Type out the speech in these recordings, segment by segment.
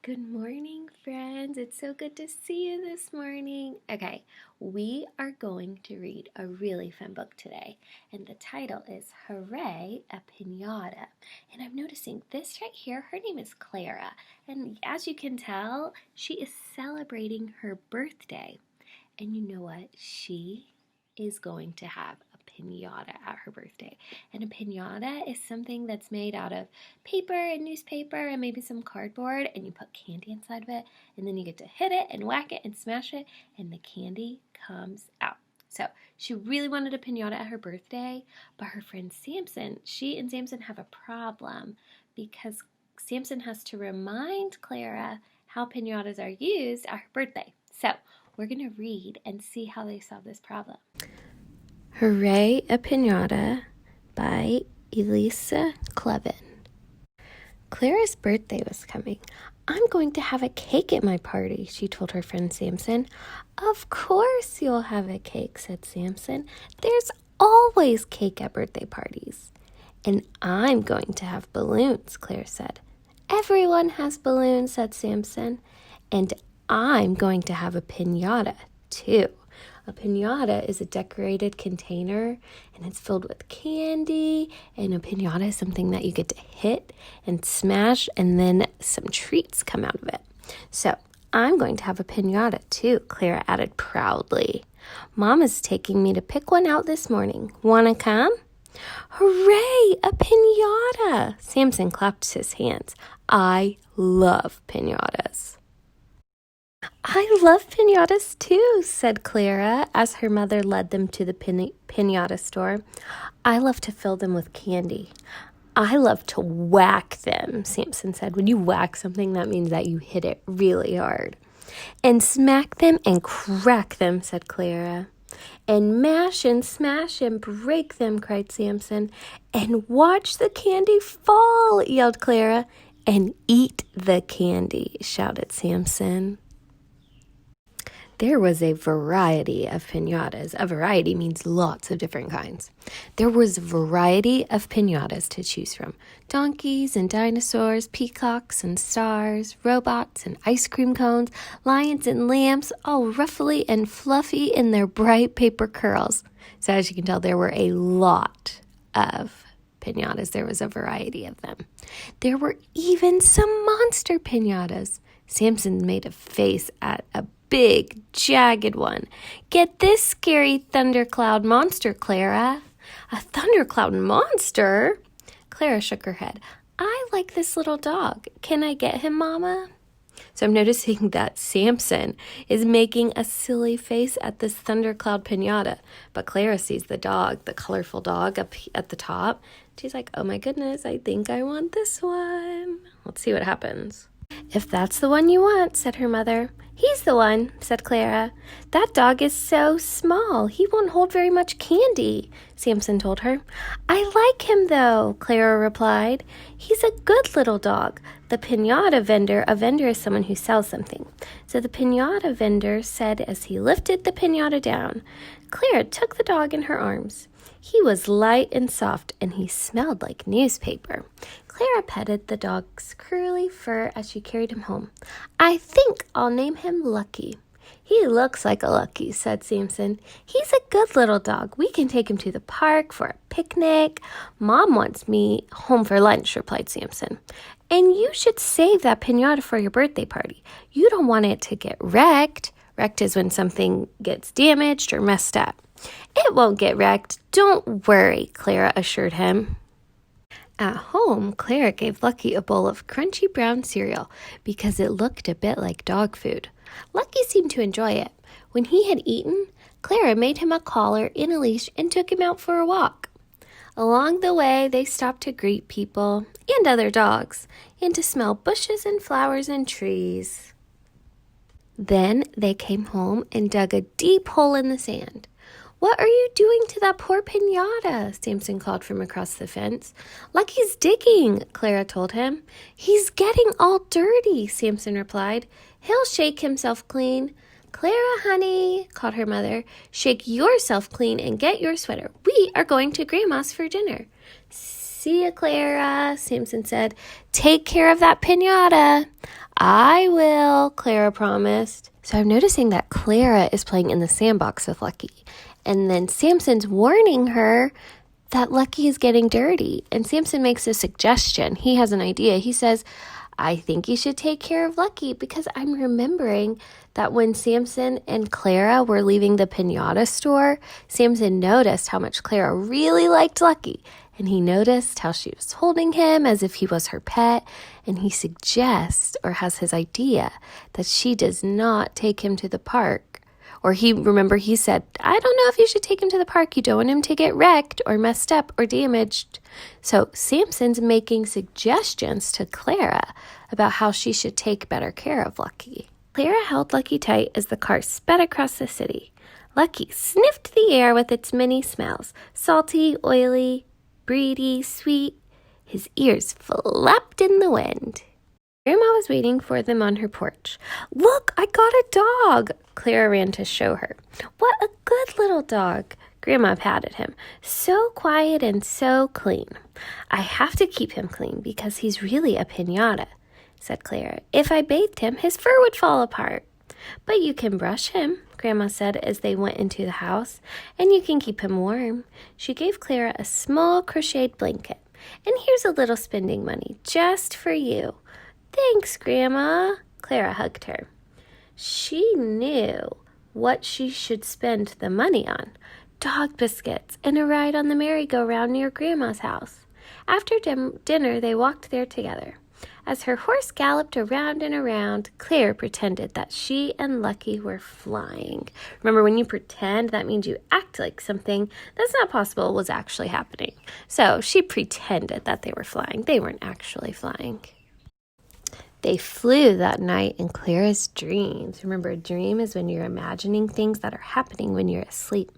Good morning, friends. It's so good to see you this morning. Okay, we are going to read a really fun book today, and the title is Hooray, a Pinata. And I'm noticing this right here, her name is Clara, and as you can tell, she is celebrating her birthday. And you know what? She is going to have a pinata at her birthday. And a pinata is something that's made out of paper and newspaper and maybe some cardboard, and you put candy inside of it, and then you get to hit it and whack it and smash it, and the candy comes out. So she really wanted a pinata at her birthday, but her friend Samson, she and Samson have a problem because Samson has to remind Clara how pinatas are used at her birthday. So we're going to read and see how they solve this problem. Hooray, a Pinata by Elisa Kleven. Clara's birthday was coming. I'm going to have a cake at my party, she told her friend Samson. Of course you'll have a cake, said Samson. There's always cake at birthday parties. And I'm going to have balloons, Clara said. Everyone has balloons, said Samson. And I'm going to have a piñata, too. A piñata is a decorated container, and it's filled with candy, and a piñata is something that you get to hit and smash, and then some treats come out of it. So I'm going to have a piñata, too, Clara added proudly. Mama's taking me to pick one out this morning. Wanna come? Hooray, a piñata! Samson clapped his hands. I love piñatas. I love piñatas too, said Clara as her mother led them to the piñata store. I love to fill them with candy. I love to whack them, Samson said. When you whack something, that means that you hit it really hard. And smack them and crack them, said Clara. And mash and smash and break them, cried Samson. And watch the candy fall, yelled Clara. And eat the candy, shouted Samson. There was a variety of piñatas. A variety means lots of different kinds. There was a variety of piñatas to choose from. Donkeys and dinosaurs, peacocks and stars, robots and ice cream cones, lions and lambs, all ruffly and fluffy in their bright paper curls. So as you can tell, there were a lot of piñatas. There was a variety of them. There were even some monster piñatas. Samson made a face at a big, jagged one. Get this scary thundercloud monster, Clara. A thundercloud monster? Clara shook her head. I like this little dog. Can I get him, Mama? So I'm noticing that Samson is making a silly face at this thundercloud piñata, but Clara sees the dog, the colorful dog up at the top. She's like, oh my goodness, I think I want this one. Let's see what happens. If that's the one you want, said her mother. He's the one, said Clara. That dog is so small, he won't hold very much candy, Samson told her. I like him, though, Clara replied. He's a good little dog. The piñata vendor, a vendor is someone who sells something. So the piñata vendor said as he lifted the piñata down. Clara took the dog in her arms. He was light and soft, and he smelled like newspaper. Clara petted the dog's curly fur as she carried him home. I think I'll name him Lucky. He looks like a Lucky, said Samson. He's a good little dog. We can take him to the park for a picnic. Mom wants me home for lunch, replied Samson. And you should save that piñata for your birthday party. You don't want it to get wrecked. Wrecked is when something gets damaged or messed up. It won't get wrecked. Don't worry, Clara assured him. At home, Clara gave Lucky a bowl of crunchy brown cereal because it looked a bit like dog food. Lucky seemed to enjoy it. When he had eaten, Clara made him a collar and a leash and took him out for a walk. Along the way, they stopped to greet people and other dogs and to smell bushes and flowers and trees. Then they came home and dug a deep hole in the sand. What are you doing to that poor piñata? Samson called from across the fence. Lucky's digging, Clara told him. He's getting all dirty, Samson replied. He'll shake himself clean. Clara, honey, called her mother, shake yourself clean and get your sweater. We are going to Grandma's for dinner. See ya, Clara, Samson said. Take care of that piñata. I will, Clara promised. So I'm noticing that Clara is playing in the sandbox with Lucky. And then Samson's warning her that Lucky is getting dirty. And Samson makes a suggestion. He has an idea. He says, I think you should take care of Lucky, because I'm remembering that when Samson and Clara were leaving the Pinata store, Samson noticed how much Clara really liked Lucky. And he noticed how she was holding him as if he was her pet. And he suggests, or has his idea, that she does not take him to the park. Or he said, I don't know if you should take him to the park. You don't want him to get wrecked or messed up or damaged. So Samson's making suggestions to Clara about how she should take better care of Lucky. Clara held Lucky tight as the car sped across the city. Lucky sniffed the air with its many smells: salty, oily, breedy, sweet. His ears flapped in the wind. Grandma was waiting for them on her porch. Look, I got a dog, Clara ran to show her. What a good little dog. Grandma patted him. So quiet and so clean. I have to keep him clean because he's really a piñata, said Clara. If I bathed him, his fur would fall apart. But you can brush him, Grandma said as they went into the house, and you can keep him warm. She gave Clara a small crocheted blanket. And here's a little spending money just for you. Thanks, Grandma. Clara hugged her. She knew what she should spend the money on: dog biscuits and a ride on the merry-go-round near Grandma's house. After dinner, they walked there together. As her horse galloped around and around, Claire pretended that she and Lucky were flying. Remember, when you pretend, that means you act like something that's not possible was actually happening. So she pretended that they were flying. They weren't actually flying. They flew that night in Clara's dreams. Remember, a dream is when you're imagining things that are happening when you're asleep.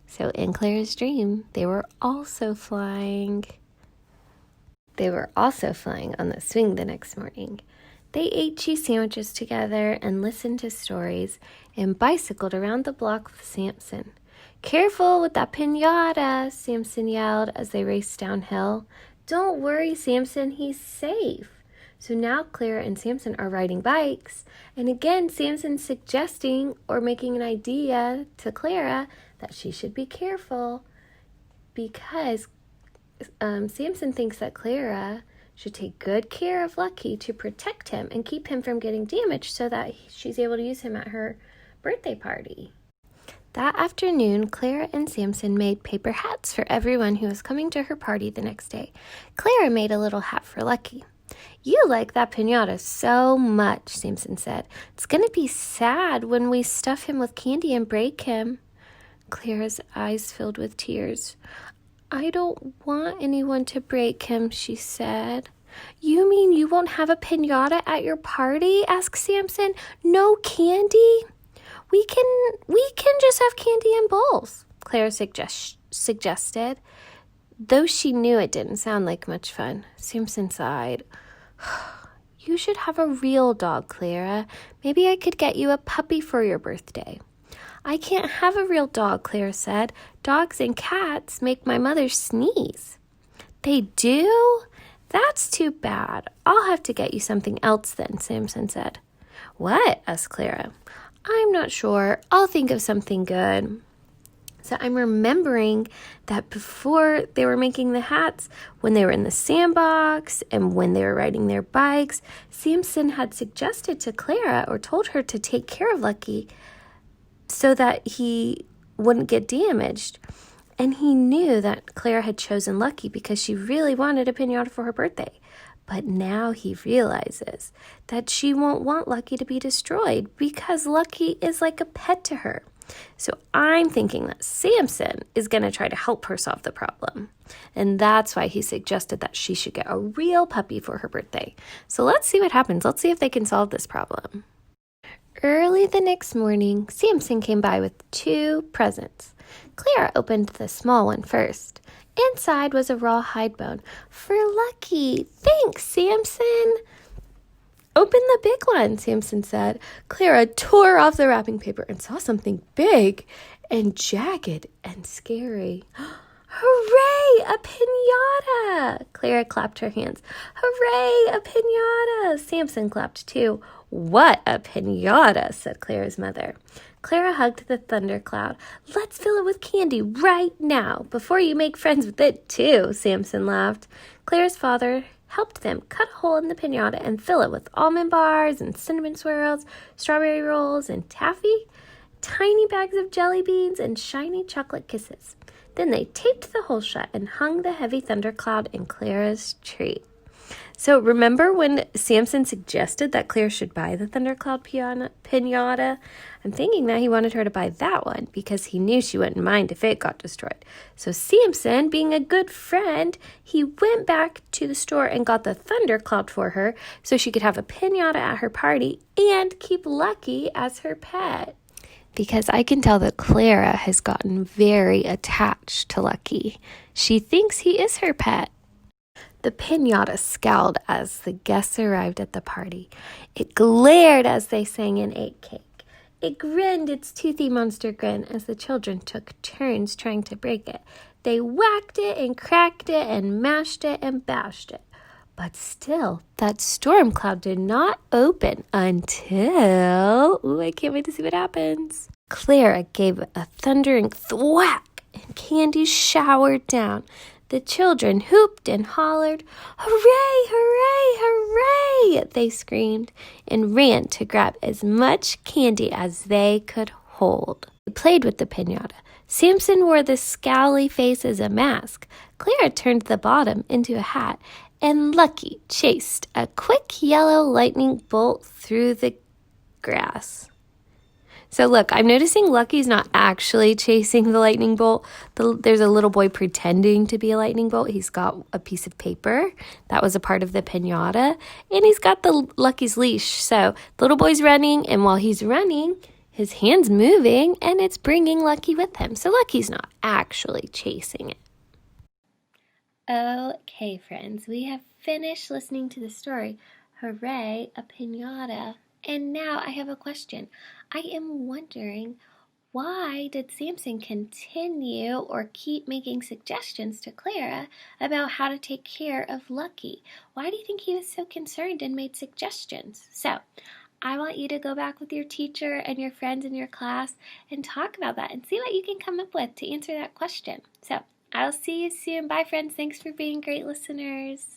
So in Clara's dream, they were also flying. They were also flying on the swing the next morning. They ate cheese sandwiches together and listened to stories and bicycled around the block with Samson. Careful with that piñata, Samson yelled as they raced downhill. Don't worry, Samson, he's safe. So now Clara and Samson are riding bikes. And again, Samson's suggesting or making an idea to Clara that she should be careful, because Samson thinks that Clara should take good care of Lucky to protect him and keep him from getting damaged so that she's able to use him at her birthday party. That afternoon, Clara and Samson made paper hats for everyone who was coming to her party the next day. Clara made a little hat for Lucky. You like that piñata so much, Samson said. It's going to be sad when we stuff him with candy and break him. Clara's eyes filled with tears. I don't want anyone to break him, she said. You mean you won't have a piñata at your party? Asked Samson. No candy? We can just have candy in bowls, Clara suggested. Though she knew it didn't sound like much fun, Samson sighed. You should have a real dog, Clara. Maybe I could get you a puppy for your birthday. I can't have a real dog, Clara said. Dogs and cats make my mother sneeze. They do? That's too bad. I'll have to get you something else then, Samson said. What? Asked Clara. I'm not sure. I'll think of something good. So I'm remembering that before they were making the hats, when they were in the sandbox and when they were riding their bikes, Samson had suggested to Clara, or told her to take care of Lucky so that he wouldn't get damaged. And he knew that Clara had chosen Lucky because she really wanted a piñata for her birthday. But now he realizes that she won't want Lucky to be destroyed because Lucky is like a pet to her. So I'm thinking that Samson is going to try to help her solve the problem. And that's why he suggested that she should get a real puppy for her birthday. So let's see what happens. Let's see if they can solve this problem. Early the next morning, Samson came by with 2 presents. Clara opened the small one first. Inside was a raw hide bone. For Lucky. Thanks, Samson. Open the big one, Samson said. Clara tore off the wrapping paper and saw something big and jagged and scary. Hooray, a piñata! Clara clapped her hands. Hooray, a piñata! Samson clapped too. What a piñata, said Clara's mother. Clara hugged the thundercloud. Let's fill it with candy right now, before you make friends with it too, Samson laughed. Clara's father helped them cut a hole in the piñata and fill it with almond bars and cinnamon swirls, strawberry rolls and taffy, tiny bags of jelly beans, and shiny chocolate kisses. Then they taped the hole shut and hung the heavy thundercloud in Clara's tree. So remember when Samson suggested that Clara should buy the thundercloud piñata? I'm thinking that he wanted her to buy that one because he knew she wouldn't mind if it got destroyed. So Samson, being a good friend, he went back to the store and got the thundercloud for her so she could have a piñata at her party and keep Lucky as her pet. Because I can tell that Clara has gotten very attached to Lucky. She thinks he is her pet. The piñata scowled as the guests arrived at the party. It glared as they sang and ate cake. It grinned its toothy monster grin as the children took turns trying to break it. They whacked it and cracked it and mashed it and bashed it. But still, that storm cloud did not open until... Ooh, I can't wait to see what happens. Clara gave a thundering thwack and candy showered down. The children whooped and hollered, "Hooray, hooray, hooray!" they screamed, and ran to grab as much candy as they could hold. They played with the piñata. Samson wore the scowly face as a mask. Clara turned the bottom into a hat, and Lucky chased a quick yellow lightning bolt through the grass. So look, I'm noticing Lucky's not actually chasing the lightning bolt. There's a little boy pretending to be a lightning bolt. He's got a piece of paper that was a part of the piñata, and he's got the Lucky's leash. So the little boy's running, and while he's running, his hand's moving, and it's bringing Lucky with him. So Lucky's not actually chasing it. Okay, friends, we have finished listening to the story, Hooray, a Piñata. And now I have a question. I am wondering, why did Samson continue or keep making suggestions to Clara about how to take care of Lucky? Why do you think he was so concerned and made suggestions? So, I want you to go back with your teacher and your friends in your class and talk about that and see what you can come up with to answer that question. So, I'll see you soon. Bye, friends. Thanks for being great listeners.